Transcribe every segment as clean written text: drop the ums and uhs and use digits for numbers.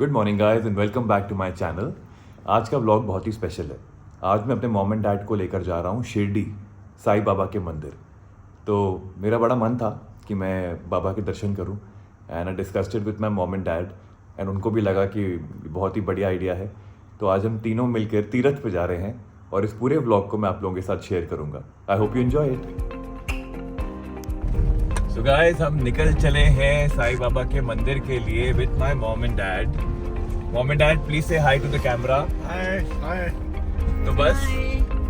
Good morning guys and welcome back to my channel. आज का vlog बहुत ही special है। आज मैं अपने मॉम एंड डैड को लेकर जा रहा हूँ शिरडी साईं बाबा के मंदिर। तो मेरा बड़ा मन था कि मैं बाबा के दर्शन करूँ and I discussed it with my mom and dad and उनको भी लगा कि बहुत ही बढ़िया आइडिया है। तो आज हम तीनों मिलकर तीरथ पे जा रहे हैं और इस पूरे व्लॉग को मैं आप लोगों के साथ शेयर करूँगा। आई hope you enjoy it. So guys, हम निकल चले हैं साईं बाबा के मंदिर के लिए with my mom and dad. Mom and dad, please से hi to the camera. Hi. तो बस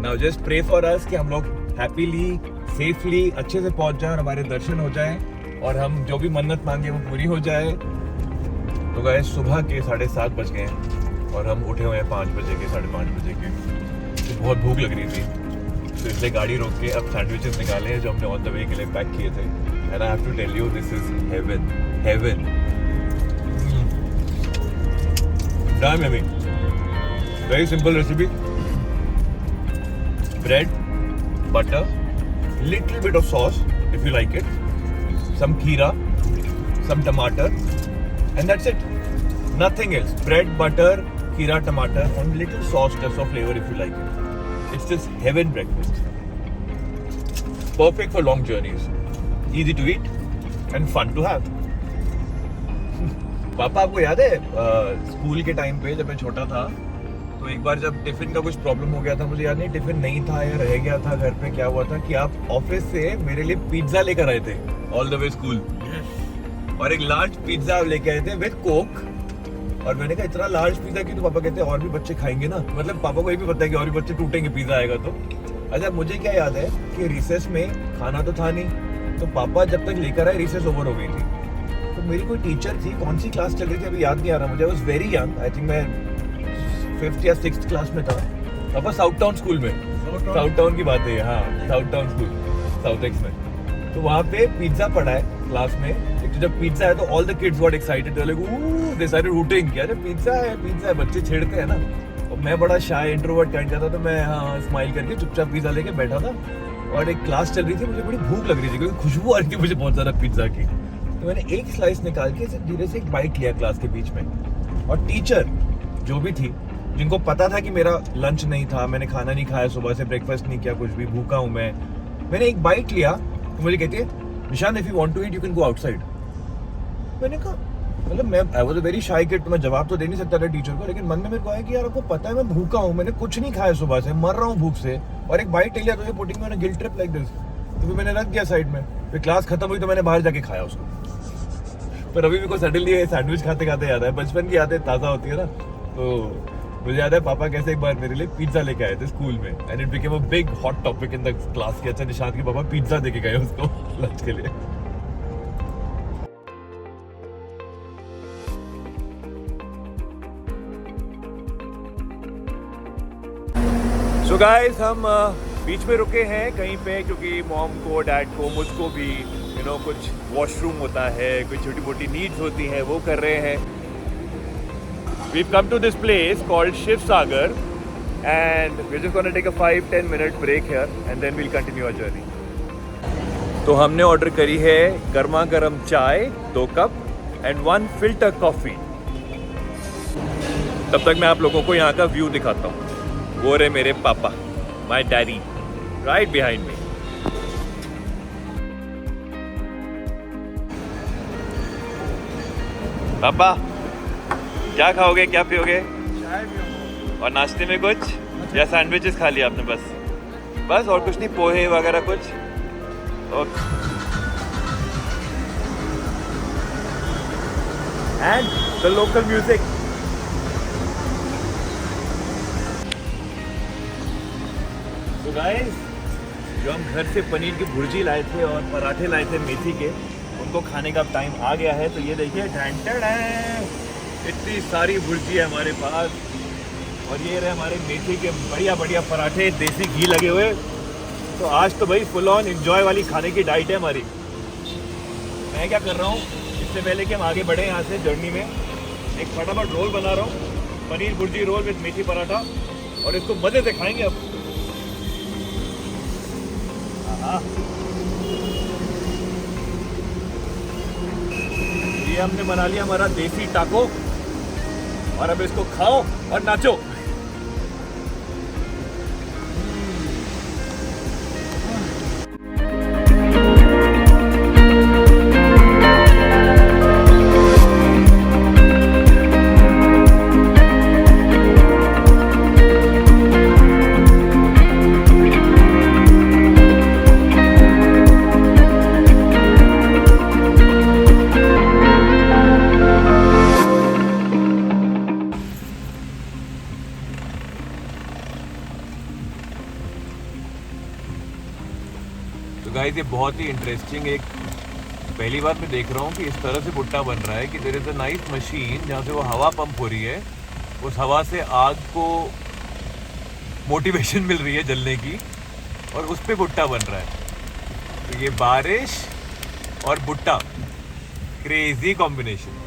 now just pray for us कि हम लोग हैप्पीली सेफली अच्छे से पहुंच जाएं और हमारे दर्शन हो जाएं और हम जो भी मन्नत मांगे वो पूरी हो जाए। तो गाइस, सुबह के 7:30 बज गए हैं और हम उठे हुए हैं 5 बजे के, 5:30 बजे के। तो बहुत भूख लग रही थी, तो इसलिए गाड़ी रोक के अब सैंडविचेस निकाले हैं जो हमने ऑन द वे के लिए पैक किए थे। And I have to tell you, this is heaven, heaven. Damn yummy. Very simple recipe. Bread, butter, little bit of sauce if you like it, some kheera, some tomato, and that's it. Nothing else. Bread, butter, kheera, tomato, and little sauce just for flavor if you like it. It's just heaven breakfast. Perfect for long journeys. Easy to eat and fun to have. पापा, आपको याद है school के time पे जब मैं छोटा था तो एक बार जब टिफिन का कुछ प्रॉब्लम हो गया था, मुझे याद नहीं टिफिन नहीं था या रह गया था घर पे, क्या हुआ था कि आप ऑफिस से मेरे लिए पिज्जा लेकर आए थे ऑल द वे स्कूल। और एक लार्ज पिज्जा लेके आए थे विद कोक। और मैंने कहा इतना लार्ज पिज्जा की, तो पापा कहते हैं और भी बच्चे खाएंगे ना, मतलब पापा को ये भी पता है कि और भी बच्चे टूटेंगे पिज्जा आएगा तो। अच्छा, मुझे क्या याद है कि रिसेस में खाना तो था नहीं, तो पापा जब तक लेकर आए रिसेस ओवर हो गई थी। तो मेरी कोई टीचर थी, कौन सी क्लास चल रही थी अभी याद नहीं आ रहा मुझे, was very young, I think मैं 5th या 6th क्लास में था। पापा साउथ टाउन स्कूल में, साउथ टाउन की बात है, हाँ south town school, south x में। तो वहाँ पे पिज्जा पड़ा है क्लास में। एक तो जब पिज्जा है तो all the kids got excited, they started hooting, क्या पिज्जा है, बच्चे छेड़ते हैं ना। और मैं बड़ा शाय इंट्रोवर्ट काइंड का था, तो मैं हाँ स्माइल करके चुपचाप पिज्जा लेके बैठा था। और एक क्लास चल रही थी, मुझे बड़ी भूख लग रही थी क्योंकि खुशबू आ रही थी मुझे बहुत ज़्यादा पिज्जा की। तो मैंने एक स्लाइस निकाल के धीरे से एक बाइट लिया क्लास के बीच में। और टीचर जो भी थी, जिनको पता था कि मेरा लंच नहीं था, मैंने खाना नहीं खाया, सुबह से ब्रेकफास्ट नहीं किया, कुछ भी भूखा हूँ मैंने एक बाइट लिया तो मुझे कहती है, Nishan if you want to eat you can go outside. मैंने कहा, मतलब मैं I was a very shy kid, तो मैं जवाब तो दे नहीं सकता था टीचर को, लेकिन मन में मेरे को आया कि यार आपको पता है मैं भूखा हूँ, मैंने कुछ नहीं खाया सुबह से, मर रहा हूँ भूख से, और एक बाइट ले लिया तो ये putting on a guilt trip like this. तो फिर मैंने रख दिया साइड में। फिर क्लास खत्म हुई तो मैंने बाहर जाके खाया उसको। पर अभी भी को सडनली सैंडविच खाते खाते याद है, बचपन की यादें ताज़ा होती है ना। तो मुझे याद है पापा कैसे एक बार मेरे लिए पिज्जा लेके आए थे स्कूल में, and it became a big hot topic in the class कि अच्छा निशांत के पापा पिज्जा देके गए उसको लंच के लिए। सो गाइस, हम बीच में रुके हैं कहीं पे क्योंकि मॉम को, डैड को, मुझको भी कुछ वॉशरूम होता है, कोई छोटी मोटी नीड्स होती हैं, वो कर रहे हैं। We've come to this place called Shiv Sagar and we're just going to take a 5-10 minute break here and then we'll continue our journey. तो हमने ऑर्डर करी है गर्मा गर्म चाय 2 कप एंड 1 फिल्टर कॉफी। तब तक मैं आप लोगों को यहाँ का व्यू दिखाता हूँ। वो रहे मेरे पापा, my daddy, right behind me. पापा क्या खाओगे, क्या पियोगे? चाय भी। और नाश्ते में कुछ या सैंडविचेस खा लिया आपने? बस और कुछ नहीं, पोहे वगैरह कुछ? Okay. And the local music. तो गाइस, जो हम घर से पनीर की भुर्जी लाए थे और पराठे लाए थे मेथी के, उनको खाने का टाइम आ गया है। तो ये देखिए, इतनी सारी भुर्जी है हमारे पास, और ये रहे हमारे मेथी के बढ़िया बढ़िया पराठे, देसी घी लगे हुए। तो आज तो भाई फुल ऑन एंजॉय वाली खाने की डाइट है हमारी। मैं क्या कर रहा हूँ, इससे पहले कि हम आगे बढ़े यहाँ से जर्नी में, एक फटाफट रोल बना रहा हूँ, पनीर भुर्जी रोल विद मेथी पराठा, और इसको मज़े से खाएंगे अब। ये हमने बना लिया हमारा देसी टाको, और अब इसको खाओ और नाचो। तो गाइस ये बहुत ही इंटरेस्टिंग एक पहली बार मैं देख रहा हूँ कि इस तरह से भुट्टा बन रहा है कि there is a nice machine जहाँ से वो हवा पंप हो रही है, उस हवा से आग को मोटिवेशन मिल रही है जलने की और उस पे भुट्टा बन रहा है। तो ये बारिश और भुट्टा, क्रेजी कॉम्बिनेशन।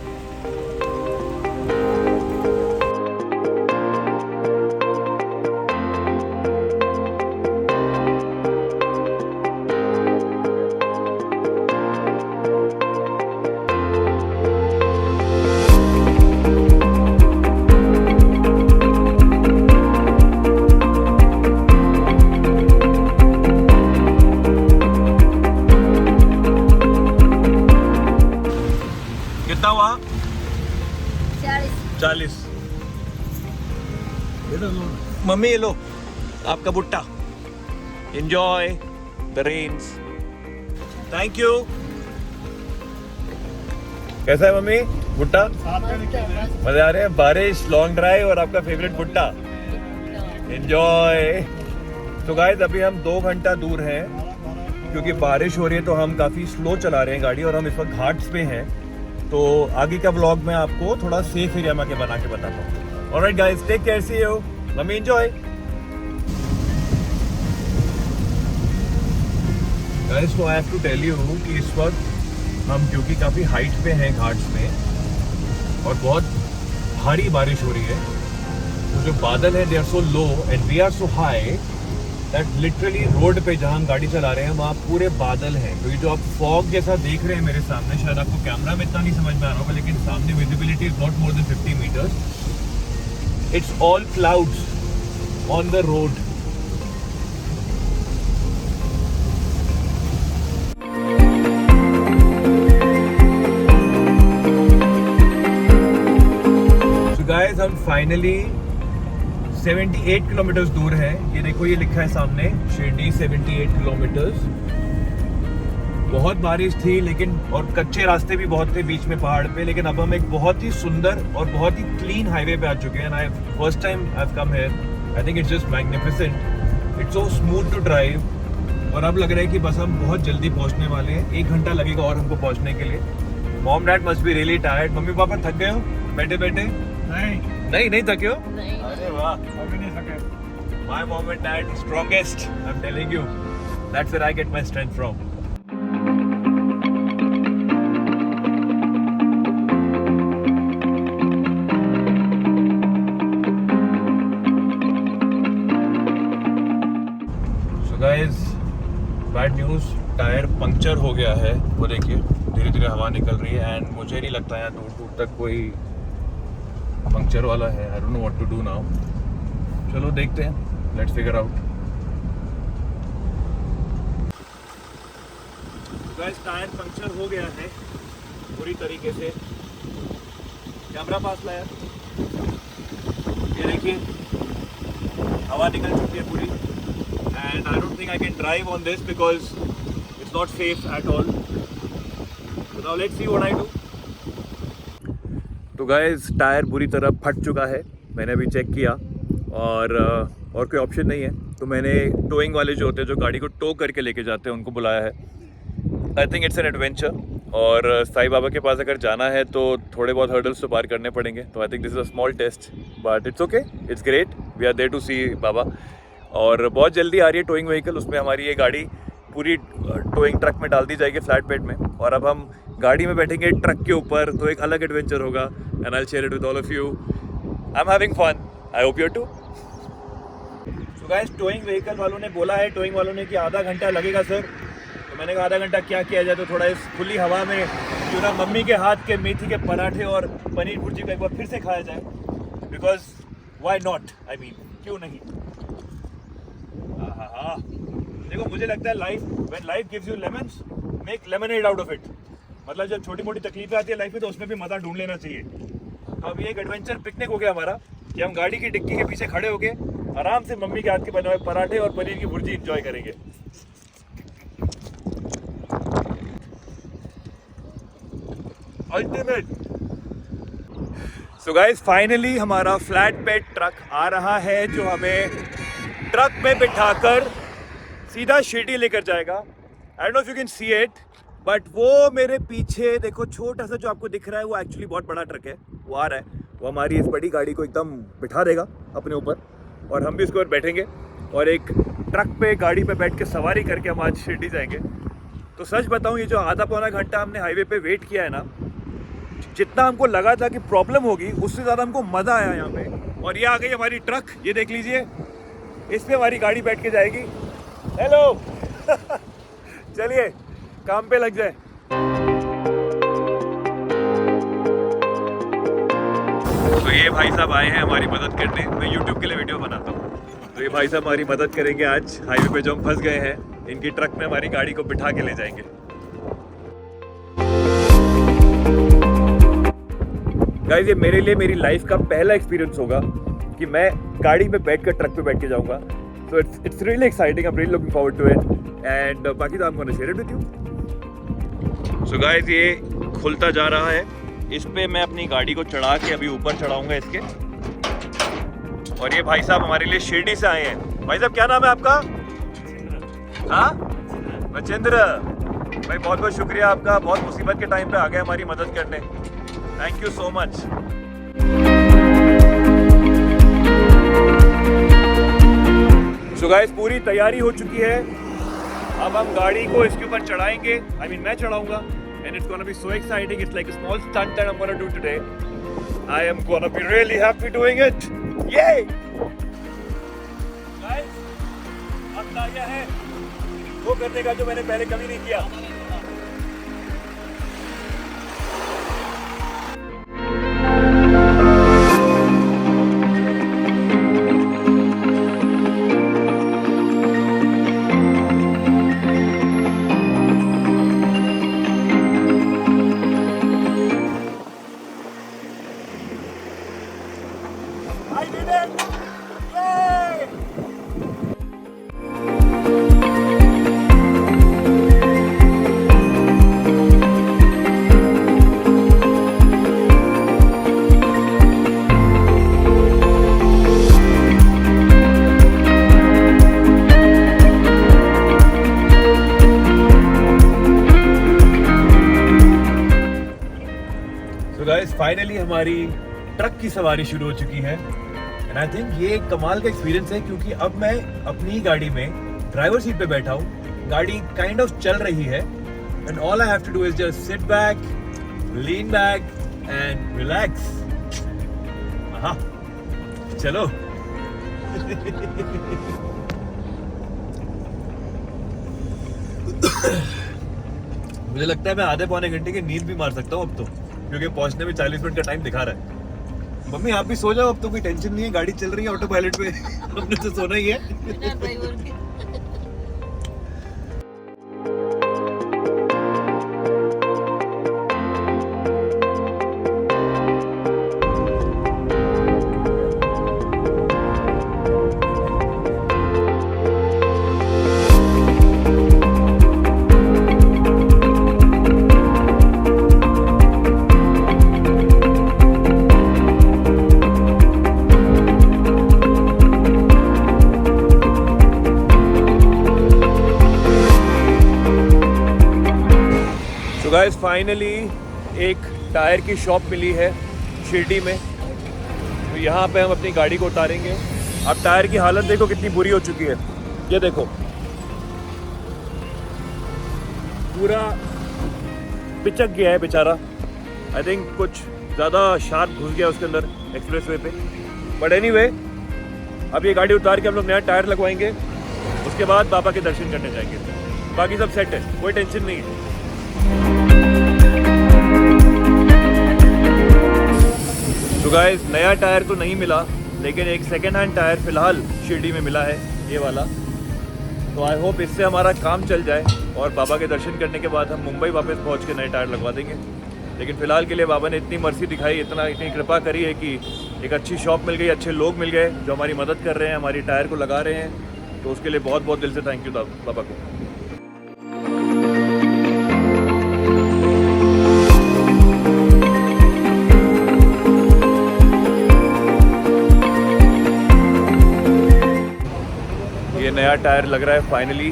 कितना हुआ? 40। मम्मी ये लो आपका भुट्टा, enjoy the rains. Thank you. कैसा है मम्मी भुट्टा? मजे आ रहे हैं? बारिश, लॉन्ग ड्राइव और आपका फेवरेट भुट्टा, एंजॉय। तो गाइस अभी हम 2 घंटा दूर हैं क्योंकि बारिश हो रही है, तो हम काफी स्लो चला रहे हैं गाड़ी और हम इस वक्त घाट्स पे हैं। तो आगे का व्लॉग मैं आपको थोड़ा सेफ एरिया में बना के बताता हूँ। All right guys, take care, see you. Mummy enjoy. Guys तो I have to tell you कि इस वक्त हम क्योंकि काफी हाइट पे हैं घाट्स में और बहुत भारी बारिश हो रही है, तो जो बादल है they are so low and we are so high that literally road पे जहाँ हम गाड़ी चला रहे हैं वहाँ पूरे बादल हैं। तो ये जो आप फॉग जैसा देख रहे हैं मेरे सामने, शायद आपको कैमरा में इतना नहीं समझ में आ रहा होगा, लेकिन सामने visibility is not more than 50 metres. It's all clouds on the road. So guys, हम फाइनली 78 किलोमीटर्स दूर है। ये देखो, ये लिखा है सामने शिरडी 78 किलोमीटर्स। बहुत बारिश थी लेकिन और कच्चे रास्ते भी बहुत थे बीच में पहाड़ पे, लेकिन अब हम एक बहुत ही सुंदर और बहुत ही क्लीन हाईवे पे आ चुके हैं। I first time I have come here. I think it's just magnificent, it's so smooth to drive. और अब लग रहा है कि बस हम बहुत जल्दी पहुंचने वाले हैं। 1 घंटा लगेगा और हमको पहुंचने के लिए। Mom dad must be really tired. Mummy papa थक गए हो बैठे बैठे? नहीं थके हो? अरे वाह, अभी नहीं सके। My mom and dad strongest, I'm telling you. That's where I get my strength from. So guys, bad news, tyre puncture हो गया है। वो देखिए धीरे धीरे हवा निकल रही है एंड मुझे नहीं लगता यहाँ दूर दूर तक कोई पंक्चर वाला है। I don't know what to do now. चलो देखते हैं, let's figure out. Guys tyre puncture हो गया है पूरी तरीके से। कैमरा पास लाया, ये देखिए हवा निकल चुकी है पूरी and I don't think I can drive on this because it's not safe at all. So now let's see what I do. तो गाइस टायर पूरी तरह फट चुका है, मैंने अभी चेक किया और कोई ऑप्शन नहीं है। तो मैंने टोइंग वाले जो होते हैं जो गाड़ी को टो करके लेके जाते हैं उनको बुलाया है। आई थिंक इट्स एन एडवेंचर और साईं बाबा के पास अगर जाना है तो थोड़े बहुत हर्डल्स तो पार करने पड़ेंगे। तो I think this is a small test but it's okay, it's great, we are there to see Baba. और बहुत जल्दी आ रही है टोइंग व्हीकल, उसमें हमारी ये गाड़ी पूरी टोइंग ट्रक में डाल दी जाएगी फ्लैट बेड में और अब हम गाड़ी में बैठेंगे ट्रक के ऊपर, तो एक अलग एडवेंचर होगा and I will share it with all of you. I am having fun, I hope you too. So guys towing vehicle वालों ने बोला है, टोइंग वालों ने कि आधा घंटा लगेगा सर। तो मैंने कहा आधा घंटा क्या किया जाए, तो थोड़ा इस खुली हवा में क्यों ना मम्मी के हाथ के मेथी के पराठे और पनीर भुर्जी को एक बार फिर से खाया जाए। Because why not, I mean क्यों नहीं। देखो मुझे लगता है life, when life gives you lemons, make lemonade out of it. मतलब जब छोटी मोटी तकलीफें आती है लाइफ में तो उसमें भी मजा ढूंढ लेना चाहिए। तो अभी एक एडवेंचर पिकनिक हो गया हमारा कि हम गाड़ी की डिक्की के पीछे खड़े होके आराम से मम्मी के हाथ के बने हुए पराठे और पनीर की भुर्जी एंजॉय करेंगे। अल्टीमेट। सो गाइस फाइनली हमारा फ्लैट बेड ट्रक आ रहा है जो हमें ट्रक में बिठाकर सीधा शिरडी लेकर जाएगा। I don't know if you can see it, but वो मेरे पीछे देखो छोटा सा जो आपको दिख रहा है वो एक्चुअली बहुत बड़ा ट्रक है, वो आ रहा है। वो हमारी इस बड़ी गाड़ी को एकदम बिठा देगा अपने ऊपर और हम भी उसके ऊपर बैठेंगे और एक ट्रक पे गाड़ी पे बैठ के सवारी करके हम आज शिरडी जाएंगे। तो सच बताऊं, ये जो आधा पौना घंटा हमने हाईवे पे वेट किया है ना, जितना हमको लगा था कि प्रॉब्लम होगी उससे ज़्यादा हमको मज़ा आया यहाँ पे। और ये आ गई हमारी ट्रक, ये देख लीजिए, इस पे हमारी गाड़ी बैठ के जाएगी। हेलो चलिए काम पे लग जाए। तो ये भाई साहब आए हैं हमारी मदद करने। मैं YouTube के लिए वीडियो बनाता हूँ, तो ये भाई साहब हमारी मदद करेंगे आज हाईवे पे जो हम फंस गए हैं। इनकी ट्रक में हमारी गाड़ी को बिठा के ले जाएंगे। गाइस ये मेरे लिए मेरी लाइफ का पहला एक्सपीरियंस होगा कि मैं गाड़ी में बैठकर ट्रक पे बैठ के जाऊंगा। So it's really exciting, I am really looking forward to it and बाकी तो I am gonna share it with you. So guys ये खुलता जा रहा है, इस पे मैं अपनी गाड़ी को चढ़ा के अभी ऊपर चढ़ाऊंगा इसके। और ये भाई साहब हमारे लिए शिरडी से आए हैं। भाई साहब क्या नाम है आपका? हाँ मचिंद्र भाई, बहुत बहुत शुक्रिया आपका, बहुत मुसीबत के टाइम पे आ गए हमारी मदद करने। Thank you so much. So guys पूरी तैयारी हो चुकी है, अब हम गाड़ी को इसके ऊपर चढ़ाएंगे। आई मीन मैं चढ़ाऊंगा and it's gonna be so exciting. It's like a small stunt that I'm gonna do today. I am gonna be really happy doing it. Yay! Guys, अब आया है वो करने का जो मैंने पहले कभी नहीं किया। I did it! Yay! So guys, finally हमारी ट्रक की सवारी शुरू हो चुकी है। एंड आई थिंक ये एक कमाल का एक्सपीरियंस है क्योंकि अब मैं अपनी गाड़ी में ड्राइवर सीट पे बैठा हूँ, गाड़ी काइंड ऑफ चल रही है and all I have to do is just sit back, lean back and relax. हाँ चलो मुझे लगता है मैं आधे पौने घंटे की नींद भी मार सकता हूँ अब तो, क्योंकि पहुंचने में 40 मिनट का टाइम दिखा रहा है। मम्मी आप भी सो जाओ, अब तो कोई टेंशन नहीं है, गाड़ी चल रही है ऑटो पायलट पे। हमने तो सोना ही है। गाइस फाइनली एक टायर की शॉप मिली है शिरडी में, तो यहाँ पे हम अपनी गाड़ी को उतारेंगे। अब टायर की हालत देखो कितनी बुरी हो चुकी है, ये देखो पूरा पिचक गया है बेचारा। आई थिंक कुछ ज़्यादा शार्प घुस गया उसके अंदर एक्सप्रेसवे पे। बट एनीवे अब ये गाड़ी उतार के हम लोग नया टायर लगवाएंगे, उसके बाद बाबा के दर्शन करने जाएंगे। बाकी सब सेट है, कोई टेंशन नहीं है। तो गाइस नया टायर तो नहीं मिला, लेकिन एक सेकेंड हैंड टायर फ़िलहाल शिरडी में मिला है, ये वाला। तो आई होप इससे हमारा काम चल जाए और बाबा के दर्शन करने के बाद हम मुंबई वापस पहुंच के नए टायर लगवा देंगे। लेकिन फ़िलहाल के लिए बाबा ने इतनी मर्सी दिखाई, इतनी कृपा करी है कि एक अच्छी शॉप मिल गई, अच्छे लोग मिल गए जो हमारी मदद कर रहे हैं, हमारी टायर को लगा रहे हैं। तो उसके लिए बहुत बहुत दिल से थैंक यू बाबा को। ये नया टायर लग रहा है फाइनली,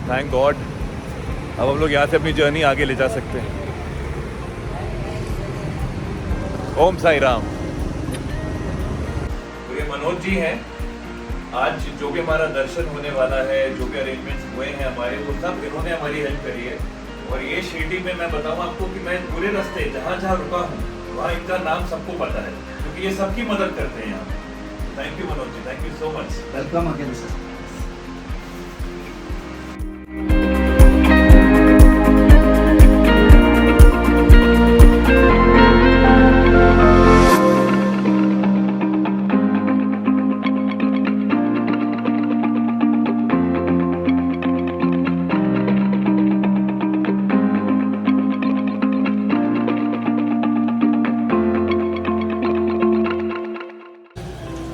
थैंक गॉड। अब हम लोग यहाँ से अपनी जर्नी आगे ले जा सकते हैं। ओम साई राम। तो ये मनोज जी हैं। आज जो भी हमारा दर्शन होने वाला है, जो भी अरेंजमेंट्स हुए हैं हमारे, वो सब इन्होंने हमारी हेल्प करी है। और ये शिरडी में मैं बताऊँ आपको कि मैं पूरे रास्ते जहाँ जहाँ रुका हूँ वहाँ इनका नाम सबको पता है, क्योंकि ये सबकी मदद करते हैं यहाँ। Thank you Manoj ji, thank you so much. Welcome again sir.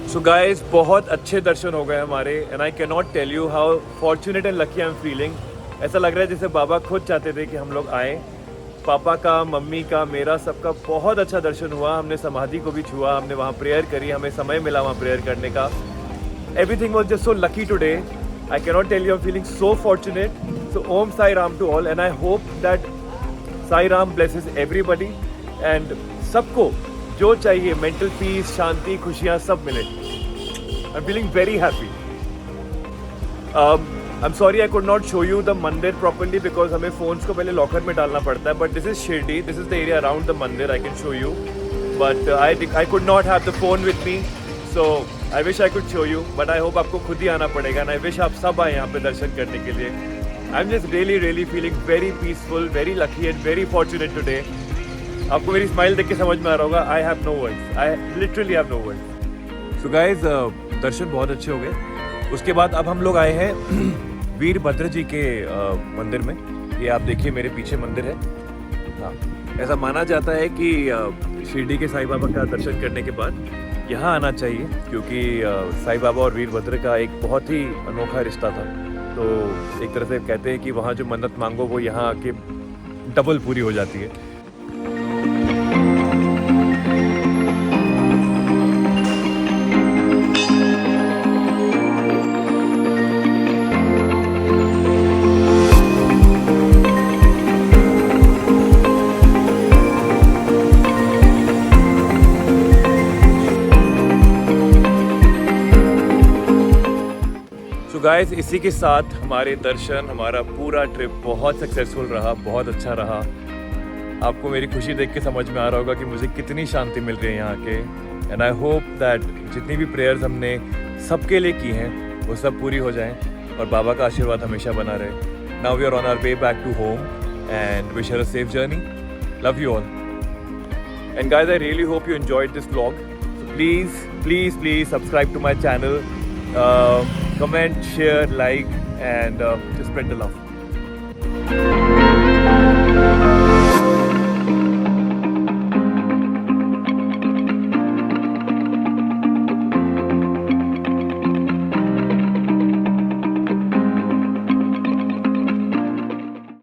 So guys बहुत अच्छे दर्शन हो गए हमारे, and I can not tell you how fortunate and lucky I am feeling. ऐसा लग रहा है जैसे बाबा खुद चाहते थे कि हम लोग आए। पापा का, मम्मी का, मेरा, सबका बहुत अच्छा दर्शन हुआ। हमने समाधि को भी छुआ, हमने वहाँ प्रेयर करी, हमें समय मिला वहाँ प्रेयर करने का। Everything was just so lucky today. I can not tell you, I am feeling so fortunate. So Om Sai Ram to all, and I hope that Sai Ram blesses everybody and सबको जो चाहिए, मेंटल पीस, शांति, खुशियाँ सब मिले। I'm feeling very happy. I'm sorry I could not show you the mandir properly because हमें phones को पहले locker में डालना पड़ता है. But this is Shirdi. This is the area around the mandir. I can show you. But I could not have the phone with me. So I wish I could show you. But I hope आपको खुद ही आना पड़ेगा. And I wish आप सब आए यहाँ पे दर्शन करने के लिए. I'm just really feeling very peaceful, very lucky and very fortunate today. आपको मेरी स्माइल देख के समझ में आ रहा होगा, I have no words. I literally have no words. So guys, दर्शन बहुत अच्छे हो गए। उसके बाद अब हम लोग आए हैं वीरभद्र जी के मंदिर में। ये आप देखिए मेरे पीछे मंदिर है। हाँ, ऐसा माना जाता है कि शिरडी के साईं बाबा का दर्शन करने के बाद यहाँ आना चाहिए, क्योंकि साईं बाबा और वीरभद्र का एक बहुत ही अनोखा रिश्ता था। तो एक तरह से कहते हैं कि वहाँ जो मन्नत मांगो वो यहाँ आके डबल पूरी हो जाती है। गाइस इसी के साथ हमारे दर्शन, हमारा पूरा ट्रिप बहुत सक्सेसफुल रहा, बहुत अच्छा रहा। आपको मेरी खुशी देख के समझ में आ रहा होगा कि मुझे कितनी शांति मिल रही है यहाँ के। एंड आई होप दैट जितनी भी प्रेयर्स हमने सबके लिए की हैं वो सब पूरी हो जाएं और बाबा का आशीर्वाद हमेशा बना रहे। Now we are on our way back to home and wish her a safe journey. Love you all and guys, I really hope you enjoyed this vlog. So please subscribe to my channel, comment, share, like and just spread the love.